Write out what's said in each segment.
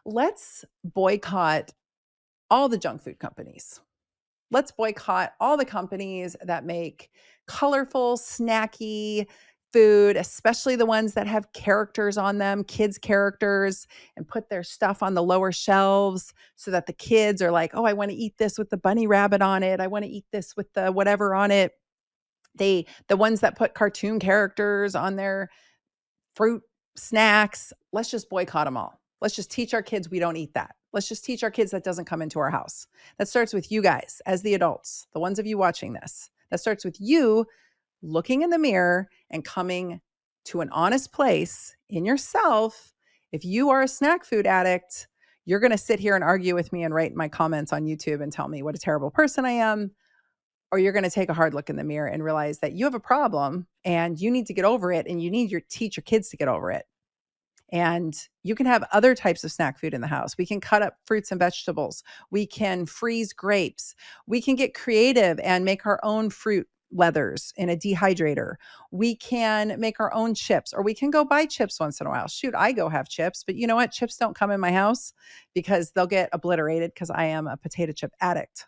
let's boycott all the junk food companies. Let's boycott all the companies that make colorful, snacky food, especially the ones that have characters on them, kids' characters, and put their stuff on the lower shelves so that the kids are like, oh, I want to eat this with the bunny rabbit on it. I want to eat this with the whatever on it. The ones that put cartoon characters on their fruit snacks, let's just boycott them all. Let's just teach our kids we don't eat that. Let's just teach our kids that doesn't come into our house. That starts with you guys as the adults, the ones of you watching this. That starts with you looking in the mirror and coming to an honest place in yourself. If you are a snack food addict, you're going to sit here and argue with me and write my comments on YouTube and tell me what a terrible person I am. Or you're going to take a hard look in the mirror and realize that you have a problem and you need to get over it, and you need to teach your kids to get over it. And you can have other types of snack food in the house. We can cut up fruits and vegetables. We can freeze grapes. We can get creative and make our own fruit leathers in a dehydrator. We can make our own chips, or we can go buy chips once in a while. Shoot, I go have chips, but you know what? Chips don't come in my house because they'll get obliterated because I am a potato chip addict.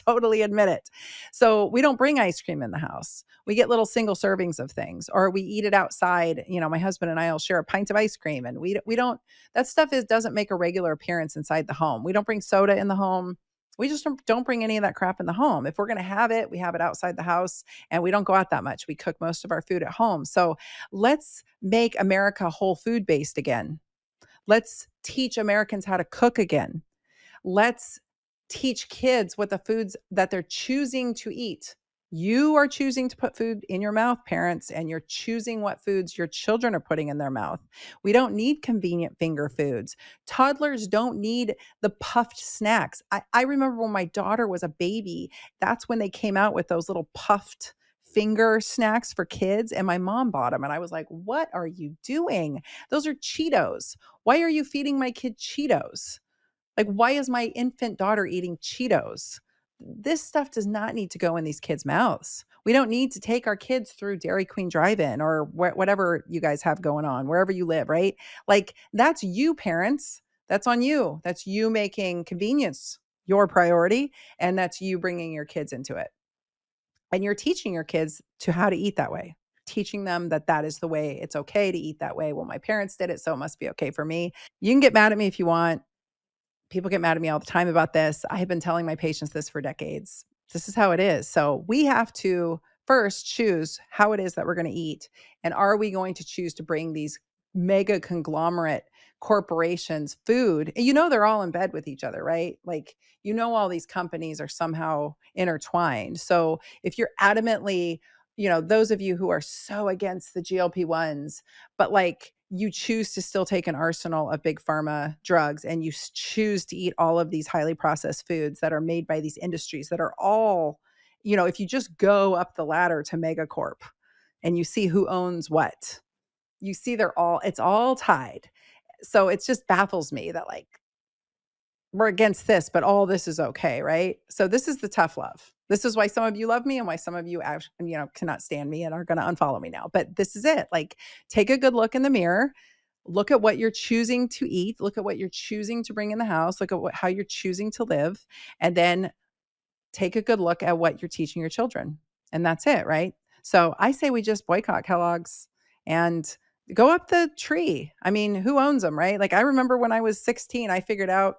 Totally admit it. So we don't bring ice cream in the house. We get little single servings of things, or we eat it outside. You know, my husband and I will share a pint of ice cream, and we don't, that stuff doesn't make a regular appearance inside the home. We don't bring soda in the home. We just don't bring any of that crap in the home. If we're going to have it, we have it outside the house, and we don't go out that much. We cook most of our food at home. So let's make America whole food based again. Let's teach Americans how to cook again. Let's teach kids what the foods that they're choosing to eat. You are choosing to put food in your mouth, parents, and you're choosing what foods your children are putting in their mouth. We don't need convenient finger foods. Toddlers don't need the puffed snacks. I remember when my daughter was a baby, that's when they came out with those little puffed finger snacks for kids, and my mom bought them. And I was like, what are you doing? Those are Cheetos. Why are you feeding my kid Cheetos? Like, why is my infant daughter eating Cheetos? This stuff does not need to go in these kids' mouths. We don't need to take our kids through Dairy Queen drive-in or whatever you guys have going on, wherever you live, right? Like, that's you, parents. That's on you. That's you making convenience your priority, and that's you bringing your kids into it. And you're teaching your kids to how to eat that way, teaching them that that is the way. It's okay to eat that way. Well, my parents did it, so it must be okay for me. You can get mad at me if you want. People get mad at me all the time about this. I have been telling my patients this for decades. This is how it is. So we have to first choose how it is that we're going to eat. And are we going to choose to bring these mega conglomerate corporations food? And you know, they're all in bed with each other, right? Like, you know, all these companies are somehow intertwined. So if you're adamantly, you know, those of you who are so against the GLP-1s, but like, you choose to still take an arsenal of big pharma drugs, and you choose to eat all of these highly processed foods that are made by these industries that are all, you know, if you just go up the ladder to megacorp and you see who owns what, you see it's all tied. So it just baffles me that, like, we're against this, but all this is okay, right? So this is the tough love. This is why some of you love me and why some of you actually, you know, cannot stand me and are going to unfollow me now. But this is it. Like, take a good look in the mirror. Look at what you're choosing to eat. Look at what you're choosing to bring in the house. Look at how you're choosing to live. And then take a good look at what you're teaching your children. And that's it, right? So I say we just boycott Kellogg's and go up the tree. I mean, who owns them, right? Like, I remember when I was 16, I figured out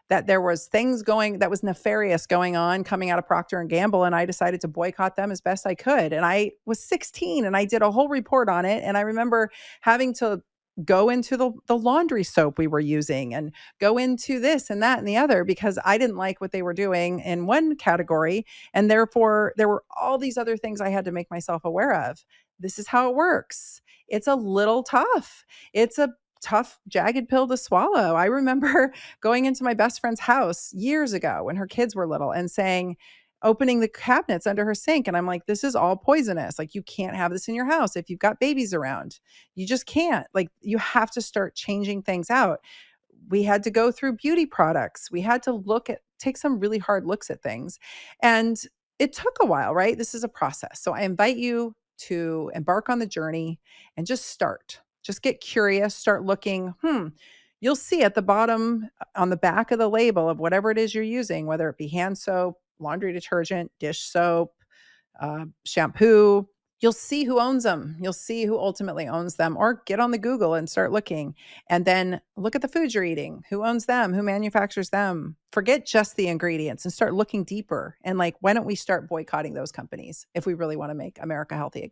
that there was things that was nefarious going on coming out of Procter & Gamble, and I decided to boycott them as best I could. And I was 16 and I did a whole report on it. And I remember having to go into the laundry soap we were using and go into this and that and the other because I didn't like what they were doing in one category. And therefore, there were all these other things I had to make myself aware of. This is how it works. It's a little tough. It's a tough, jagged pill to swallow. I remember going into my best friend's house years ago when her kids were little and opening the cabinets under her sink. And I'm like, this is all poisonous. Like, you can't have this in your house if you've got babies around. You just can't. Like, you have to start changing things out. We had to go through beauty products. We had to take some really hard looks at things. And it took a while, right? This is a process. So I invite you to embark on the journey and just start. Just get curious, start looking, you'll see at the bottom on the back of the label of whatever it is you're using, whether it be hand soap, laundry detergent, dish soap, shampoo, you'll see who owns them. You'll see who ultimately owns them, or get on the Google and start looking, and then look at the foods you're eating. Who owns them? Who manufactures them? Forget just the ingredients and start looking deeper. And like, why don't we start boycotting those companies if we really want to make America healthy again?